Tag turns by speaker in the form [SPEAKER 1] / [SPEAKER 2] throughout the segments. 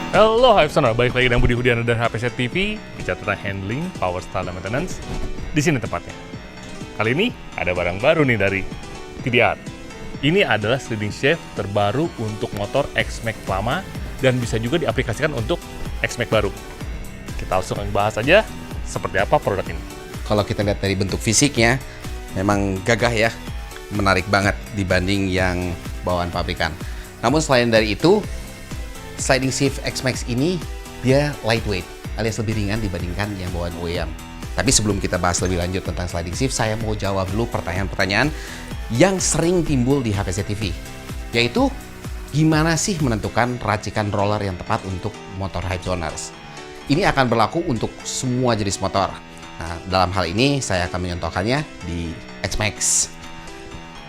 [SPEAKER 1] Halo Hypesoner, balik lagi dengan Budi Hudiana dari HPZ TV. Bicara tentang handling, power style, dan maintenance. Di sini tempatnya. Kali ini ada barang baru nih dari TDR. Ini adalah sliding shaft terbaru untuk motor X-Max lama dan bisa juga diaplikasikan untuk X-Max baru. Kita langsung bahas aja seperti apa produk ini.
[SPEAKER 2] Kalau kita lihat dari bentuk fisiknya, memang gagah ya, menarik banget dibanding yang bawaan pabrikan. Namun selain dari itu, sliding shift X-Max ini dia lightweight alias lebih ringan dibandingkan yang bawaan OEM. Tapi sebelum kita bahas lebih lanjut tentang sliding shift, saya mau jawab dulu pertanyaan-pertanyaan yang sering timbul di HPZ TV, yaitu gimana sih menentukan racikan roller yang tepat untuk motor Hypezoners. Ini akan berlaku untuk semua jenis motor. Nah, dalam hal ini saya akan menyontohkannya di X-Max.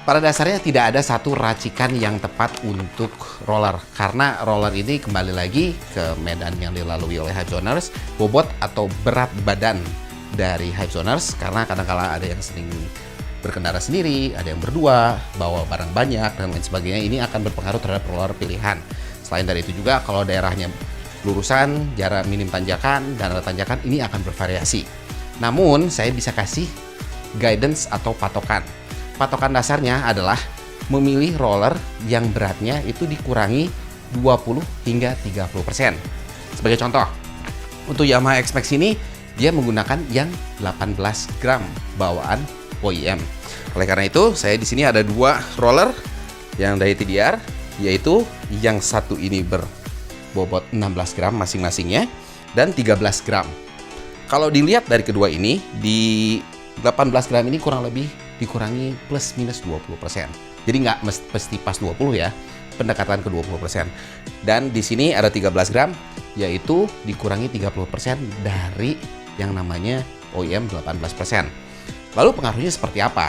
[SPEAKER 2] Pada dasarnya tidak ada satu racikan yang tepat untuk roller, karena roller ini kembali lagi ke medan yang dilalui oleh Hypezoners, bobot atau berat badan dari Hypezoners, karena kadang-kala ada yang sering berkendara sendiri, ada yang berdua, bawa barang banyak, dan lain sebagainya. Ini akan berpengaruh terhadap roller pilihan. Selain dari itu juga, kalau daerahnya lurusan, jarak minim tanjakan, dan ada tanjakan, ini akan bervariasi. Namun, saya bisa kasih guidance atau patokan. Patokan dasarnya adalah memilih roller yang beratnya itu dikurangi 20 hingga 30%. Sebagai contoh, untuk Yamaha X-Max ini dia menggunakan yang 18 gram bawaan OEM. Oleh karena itu, saya di sini ada dua roller yang dari TDR, yaitu yang satu ini berbobot 16 gram masing-masingnya dan 13 gram. Kalau dilihat dari kedua ini, di 18 gram ini kurang lebih dikurangi plus minus 20%. Jadi nggak mesti pas 20 ya, pendekatan ke 20%. Dan di sini ada 13 gram, yaitu dikurangi 30% dari yang namanya OEM 18%. Lalu pengaruhnya seperti apa?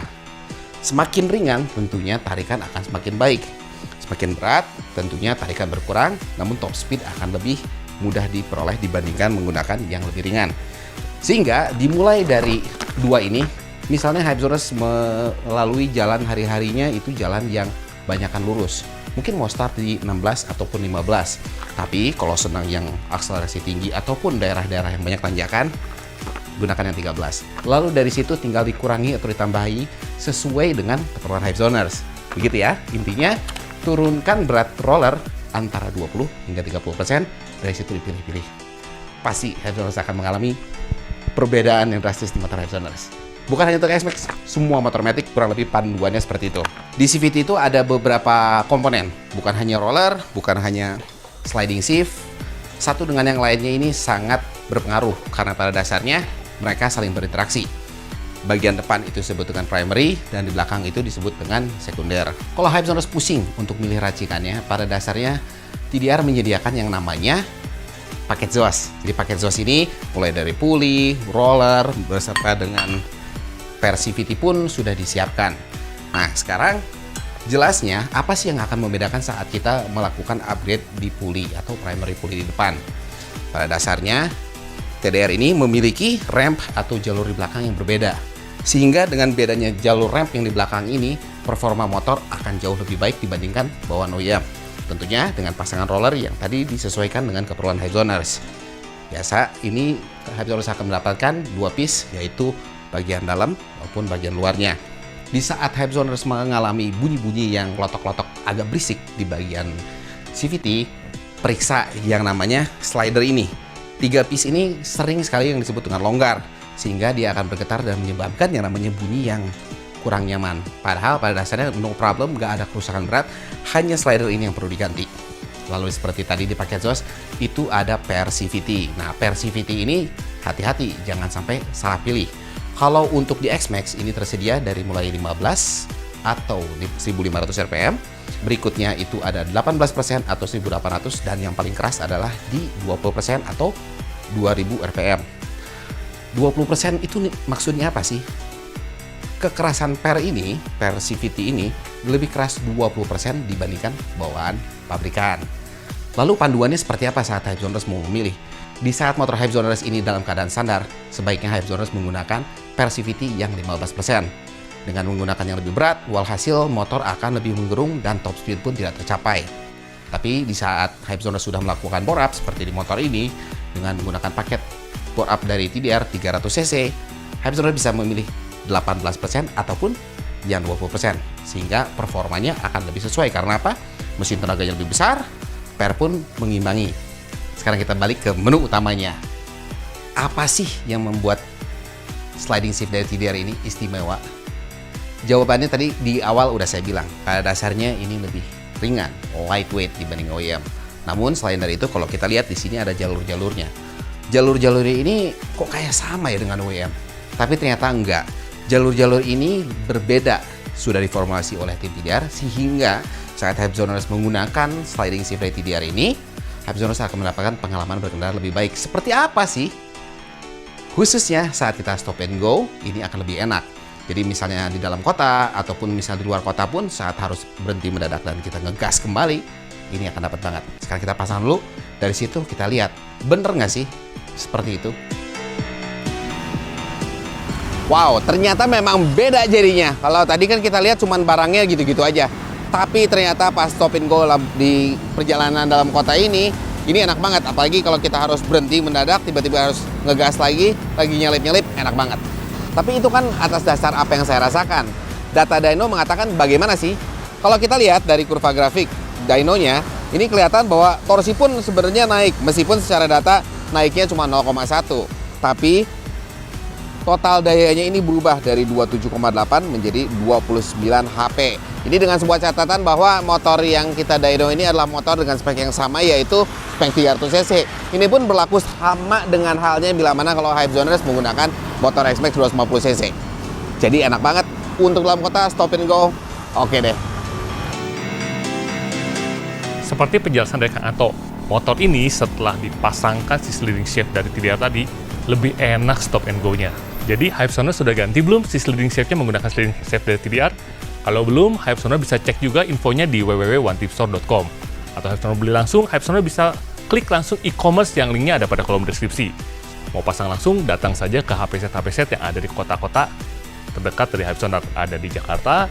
[SPEAKER 2] Semakin ringan tentunya tarikan akan semakin baik. Semakin berat tentunya tarikan berkurang, namun top speed akan lebih mudah diperoleh dibandingkan menggunakan yang lebih ringan. Sehingga dimulai dari dua ini, misalnya Hypezoners melalui jalan hari-harinya itu jalan yang banyakan lurus. Mungkin mau start di 16 ataupun 15. Tapi kalau senang yang akselerasi tinggi ataupun daerah-daerah yang banyak tanjakan, gunakan yang 13. Lalu dari situ tinggal dikurangi atau ditambahi sesuai dengan keperluan Hypezoners. Begitu ya, intinya turunkan berat roller antara 20 hingga 30%, dari situ dipilih-pilih. Pasti Hypezoners akan mengalami perbedaan yang drastis di motor Hypezoners. Bukan hanya untuk X-Max, semua motor matic kurang lebih panduannya seperti itu. Di CVT itu ada beberapa komponen, bukan hanya roller, bukan hanya sliding shift. Satu dengan yang lainnya ini sangat berpengaruh, karena pada dasarnya mereka saling berinteraksi. Bagian depan itu disebut dengan primary, dan di belakang itu disebut dengan sekunder. Kalau Hypezoners pusing untuk milih racikannya, pada dasarnya TDR menyediakan yang namanya paket ZOS. Jadi paket ZOS ini mulai dari puli, roller, beserta dengan per CVT pun sudah disiapkan. Nah, sekarang jelasnya apa sih yang akan membedakan saat kita melakukan upgrade di puli atau primary puli di depan. Pada dasarnya TDR ini memiliki ramp atau jalur di belakang yang berbeda. Sehingga dengan bedanya jalur ramp yang di belakang ini, performa motor akan jauh lebih baik dibandingkan bawaan OEM. Tentunya dengan pasangan roller yang tadi disesuaikan dengan keperluan Hypezoners. Biasa ini Hypezoners akan mendapatkan dua piece, yaitu bagian dalam maupun bagian luarnya. Di saat Hypezoners mengalami bunyi-bunyi yang klotok-klotok agak berisik di bagian CVT, periksa yang namanya slider ini. 3 piece ini sering sekali yang disebut dengan longgar, sehingga dia akan bergetar dan menyebabkan yang namanya bunyi yang kurang nyaman. Padahal pada dasarnya no problem, nggak ada kerusakan berat, hanya slider ini yang perlu diganti. Lalu seperti tadi di paket ZOS, itu ada per CVT. Nah, per CVT ini hati-hati, jangan sampai salah pilih. Kalau untuk di X-Max ini tersedia dari mulai 15 atau 1500 rpm. Berikutnya itu ada 18% atau 1800, dan yang paling keras adalah di 20% atau 2000 rpm. 20% itu maksudnya apa sih? Kekerasan per ini, per CVT ini lebih keras 20% dibandingkan bawaan pabrikan. Lalu panduannya seperti apa saat Hypezoners mau memilih? Di saat motor Hypezoners ini dalam keadaan standar, sebaiknya Hypezoners menggunakan per CVT yang 15%. Dengan menggunakan yang lebih berat, walhasil motor akan lebih menggerung dan top speed pun tidak tercapai. Tapi di saat Hyperzone sudah melakukan bore up seperti di motor ini dengan menggunakan paket bore up dari TDR 300cc, Hyperzone bisa memilih 18% ataupun yang 20%, sehingga performanya akan lebih sesuai. Karena apa? Mesin tenaganya lebih besar, per pun mengimbangi. Sekarang kita balik ke menu utamanya. Apa sih yang membuat sliding shift dari TDR ini istimewa? Jawabannya tadi di awal udah saya bilang, pada dasarnya ini lebih ringan, lightweight dibanding OEM. Namun selain dari itu, kalau kita lihat di sini ada jalur-jalurnya. Jalur-jalurnya ini kok kayak sama ya dengan OEM, tapi ternyata enggak. Jalur-jalur ini berbeda, sudah diformulasi oleh tim TDR, sehingga saat Hypezoners menggunakan sliding shift dari TDR ini, Hypezoners akan mendapatkan pengalaman berkendara lebih baik. Seperti apa sih? Khususnya saat kita stop and go, ini akan lebih enak. Jadi misalnya di dalam kota, ataupun misalnya di luar kota pun, saat harus berhenti mendadak dan kita ngegas kembali, ini akan dapat banget. Sekarang kita pasang dulu, dari situ kita lihat, bener nggak sih seperti itu? Wow, ternyata memang beda jadinya. Kalau tadi kan kita lihat cuman barangnya gitu-gitu aja. Tapi ternyata pas stop and go di perjalanan dalam kota ini enak banget. Apalagi kalau kita harus berhenti mendadak, tiba-tiba harus ngegas lagi nyelip-nyelip, enak banget. Tapi itu kan atas dasar apa yang saya rasakan. Data dyno mengatakan bagaimana sih? Kalau kita lihat dari kurva grafik dynonya, ini kelihatan bahwa torsi pun sebenarnya naik. Meskipun secara data naiknya cuma 0,1. Tapi total dayanya ini berubah dari 27,8 menjadi 29 HP. Ini dengan sebuah catatan bahwa motor yang kita dyno ini adalah motor dengan spek yang sama, yaitu spek 300cc. Ini pun berlaku sama dengan halnya bila mana kalau Hypezoners menggunakan motor XMAX 250cc. Jadi enak banget untuk dalam kota, stop and go, oke deh.
[SPEAKER 1] Seperti penjelasan dari Kang Anto, motor ini setelah dipasangkan si sliding shift dari TDR tadi, lebih enak stop and go-nya. Jadi Hypezoners sudah ganti belum si sliding shift-nya menggunakan sliding shift dari TDR? Kalau belum, Hypezoners bisa cek juga infonya di www.onetipstore.com. Atau Hypezoners beli langsung, Hypezoners bisa klik langsung e-commerce yang linknya ada pada kolom deskripsi. Mau pasang langsung, datang saja ke HPZ yang ada di kota-kota terdekat dari Hypezoners. Ada di Jakarta,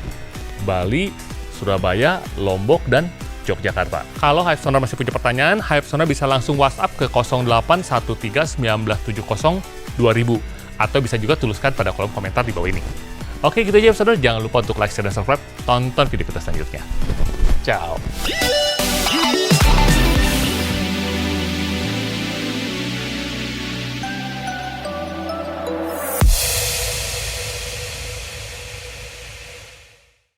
[SPEAKER 1] Bali, Surabaya, Lombok, dan Yogyakarta. Kalau Hypezoners masih punya pertanyaan, Hypezoners bisa langsung WhatsApp ke 0813-1970-2000 atau bisa juga tuliskan pada kolom komentar di bawah ini. Oke, gitu aja Hypezoners. Jangan lupa untuk like, share, dan subscribe. Tonton video kita selanjutnya. Ciao!